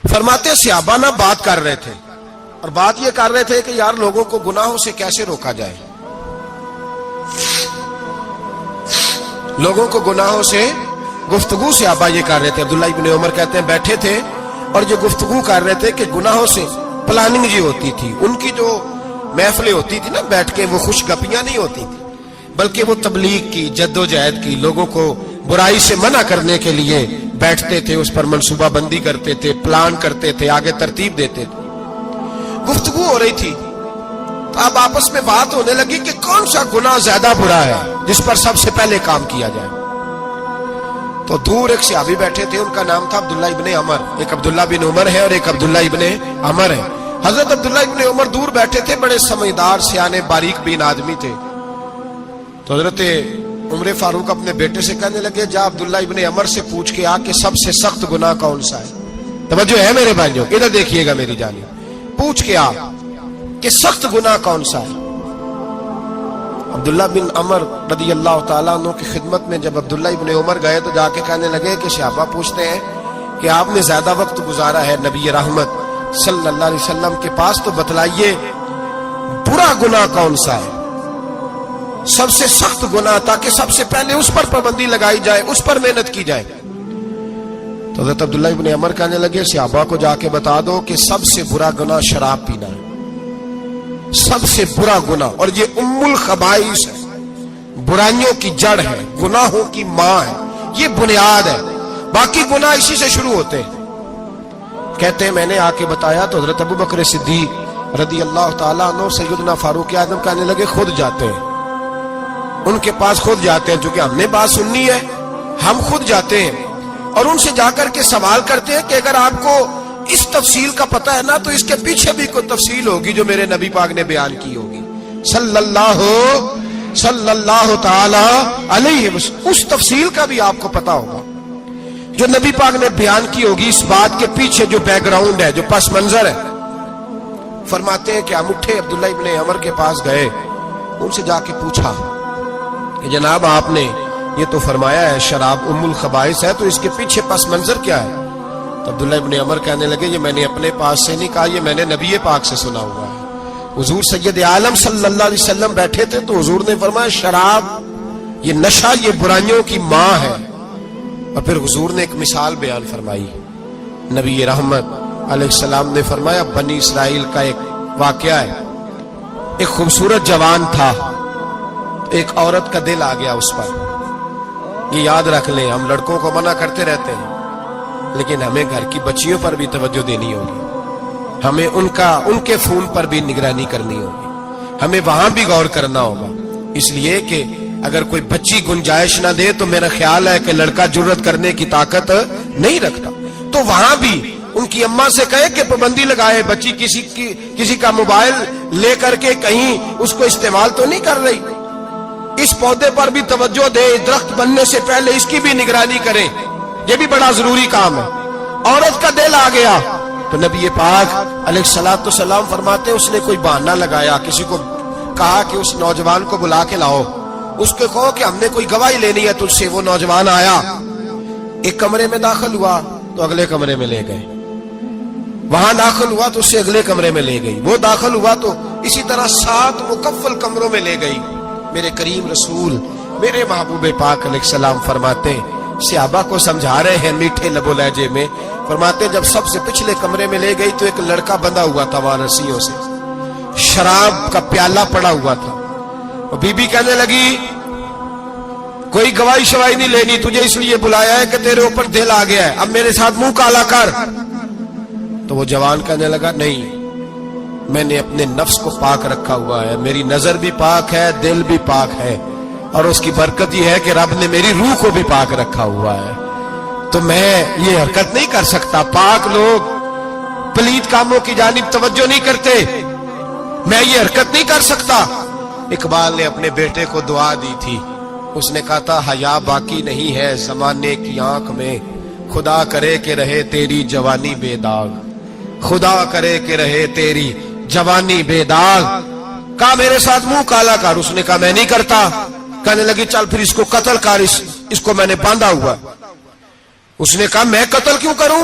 فرماتے صحابہ نہ بات کر رہے تھے، اور بات یہ کر رہے تھے کہ یار لوگوں کو گناہوں سے کیسے روکا جائے، لوگوں کو گناہوں سے گفتگو صحابہ یہ کر رہے تھے۔ عبداللہ ابن عمر کہتے ہیں بیٹھے تھے اور جو گفتگو کر رہے تھے کہ گناہوں سے پلاننگ جی ہوتی تھی، ان کی جو محفلیں ہوتی تھی نا بیٹھ کے، وہ خوش گپیاں نہیں ہوتی تھی، بلکہ وہ تبلیغ کی جد و جہد کی، لوگوں کو برائی سے منع کرنے کے لیے بیٹھتے تھے، اس پر منصوبہ بندی کرتے تھے، پلان کرتے تھے، آگے ترتیب دیتے تھے۔ گفتگو ہو رہی تھی تو اب آپس میں بات ہونے لگی کہ کون سا گناہ زیادہ برا ہے جس پر سب سے پہلے کام کیا جائے۔ تو دور ایک صحابی بیٹھے تھے، ان کا نام تھا عبداللہ ابن عمر، ایک عبداللہ بن عمر ہے اور ایک عبداللہ ابن عمر ہے۔ حضرت عبداللہ ابن عمر دور بیٹھے تھے، بڑے سمجھدار سیانے باریک بین آدمی تھے۔ تو حضرت عمر فاروق اپنے بیٹے سے کہنے لگے جا عبداللہ ابن عمر سے پوچھ کے آ کہ سب سے سخت گناہ کون سا ہے۔ توجہ ہے میرے بھائیوں، ادھر دیکھیے گا میری جانب، پوچھ کے آ کہ سخت گناہ کون سا ہے۔ عبداللہ بن عمر رضی اللہ تعالیٰ عنہ کی خدمت میں جب عبداللہ ابن عمر گئے تو جا کے کہنے لگے کہ صحابہ پوچھتے ہیں کہ آپ نے زیادہ وقت گزارا ہے نبی رحمت صلی اللہ علیہ وسلم کے پاس، تو بتلائیے برا گناہ کون سا ہے، سب سے سخت گناہ، تاکہ سب سے پہلے اس پر پابندی لگائی جائے، اس پر محنت کی جائے۔ تو حضرت عبداللہ ابن عمر کہنے لگے صحابہ کو جا کے بتا دو کہ سب سے برا گناہ شراب پینا ہے، سب سے برا گناہ، اور یہ ام الخبائث ہے، برائیوں کی جڑ ہے، گناہوں کی ماں ہے، یہ بنیاد ہے، باقی گناہ اسی سے شروع ہوتے ہیں۔ کہتے ہیں میں نے آ کے بتایا تو حضرت ابو بکر صدیق رضی اللہ تعالیٰ عنہ سیدنا فاروق اعظم کہنے لگے خود جاتے ہیں، ان کے پاس خود جاتے ہیں، چونکہ ہم نے بات سننی ہے ہم خود جاتے ہیں اور ان سے جا کر کے سوال کرتے ہیں کہ اگر آپ کو اس تفصیل کا پتہ ہے نا تو اس کے پیچھے بھی کوئی تفصیل ہوگی جو میرے نبی پاک نے بیان کی ہوگی صلی اللہ تعالی علیہ وسلم، اس تفصیل کا بھی آپ کو پتہ ہوگا جو نبی پاک نے بیان کی ہوگی، اس بات کے پیچھے جو بیک گراؤنڈ ہے، جو پس منظر ہے۔ فرماتے ہیں کہ ہم اٹھے عبداللہ ابن عمر کے پاس گئے، ان سے جا کے پوچھا کہ جناب آپ نے یہ تو فرمایا ہے شراب ام الخبائث ہے، تو اس کے پیچھے پس منظر کیا ہے؟ تو عبداللہ ابن عمر کہنے لگے یہ میں نے اپنے پاس سے نہیں کہا، یہ میں نے نبی پاک سے سنا ہوا ہے۔ حضور سید عالم صلی اللہ علیہ وسلم بیٹھے تھے تو حضور نے فرمایا شراب یہ نشہ یہ برائیوں کی ماں ہے، اور پھر حضور نے ایک مثال بیان فرمائی۔ نبی رحمت علیہ السلام نے فرمایا بنی اسرائیل کا ایک واقعہ ہے، ایک خوبصورت جوان تھا، ایک عورت کا دل آ گیا اس پر۔ یہ یاد رکھ لیں، ہم لڑکوں کو منع کرتے رہتے ہیں لیکن ہمیں گھر کی بچیوں پر بھی توجہ دینی ہوگی، ہمیں ان کے فون پر بھی نگرانی کرنی ہوگی، ہمیں وہاں بھی غور کرنا ہوگا، اس لیے کہ اگر کوئی بچی گنجائش نہ دے تو میرا خیال ہے کہ لڑکا جرت کرنے کی طاقت نہیں رکھتا، تو وہاں بھی ان کی اماں سے کہے کہ پابندی لگائے، بچی کسی کا موبائل لے کر کے کہیں اس کو استعمال تو نہیں کر رہی، اس پودے پر بھی توجہ دے، درخت بننے سے پہلے اس کی بھی نگرانی کریں، یہ بھی بڑا ضروری کام ہے۔ عورت کا دل آ گیا تو نبی پاک علیہ الصلوۃ والسلام فرماتے اس نے کوئی بہانہ لگایا، کسی کو کہا کہ اس نوجوان کو بلا کے لاؤ، اس کو کہو کہ ہم نے کوئی گواہی لینی ہے تجھ سے۔ وہ نوجوان آیا، ایک کمرے میں داخل ہوا تو اگلے کمرے میں لے گئے، وہاں داخل ہوا تو اس سے اگلے کمرے میں لے گئی، وہ داخل ہوا تو اسی طرح 7 مکفل کمروں میں لے گئی۔ میرے کریم رسول میرے محبوب پاک علیہ السلام فرماتے صحابہ کو سمجھا رہے ہیں میٹھے لب و لہجے میں، فرماتے جب سب سے پچھلے کمرے میں لے گئی تو ایک لڑکا بندھا ہوا تھا وہاں رسیوں سے، شراب کا پیالہ پڑا ہوا تھا، اور بی بی کہنے لگی کوئی گواہی شواہی نہیں لینی، تجھے اس لیے بلایا ہے کہ تیرے اوپر دل آ گیا ہے، اب میرے ساتھ منہ کالا کر۔ تو وہ جوان کہنے لگا نہیں، میں نے اپنے نفس کو پاک رکھا ہوا ہے، میری نظر بھی پاک ہے، دل بھی پاک ہے، اور اس کی برکت یہ ہے کہ رب نے میری روح کو بھی پاک رکھا ہوا ہے، تو میں یہ حرکت نہیں کر سکتا۔ پاک لوگ پلید کاموں کی جانب توجہ نہیں کرتے، میں یہ حرکت نہیں کر سکتا۔ اقبال نے اپنے بیٹے کو دعا دی تھی، اس نے کہا تھا حیا باقی نہیں ہے زمانے کی آنکھ میں، خدا کرے کہ رہے تیری جوانی بے داغ، خدا کرے کہ رہے تیری جوانی بے داغ۔ کہا میرے ساتھ منہ کالا کر، اس نے کہا میں نہیں کرتا۔ کہنے لگی چل پھر اس کو قتل کر، اس کو میں نے باندھا ہوا۔ اس نے کہا میں قتل کیوں کروں؟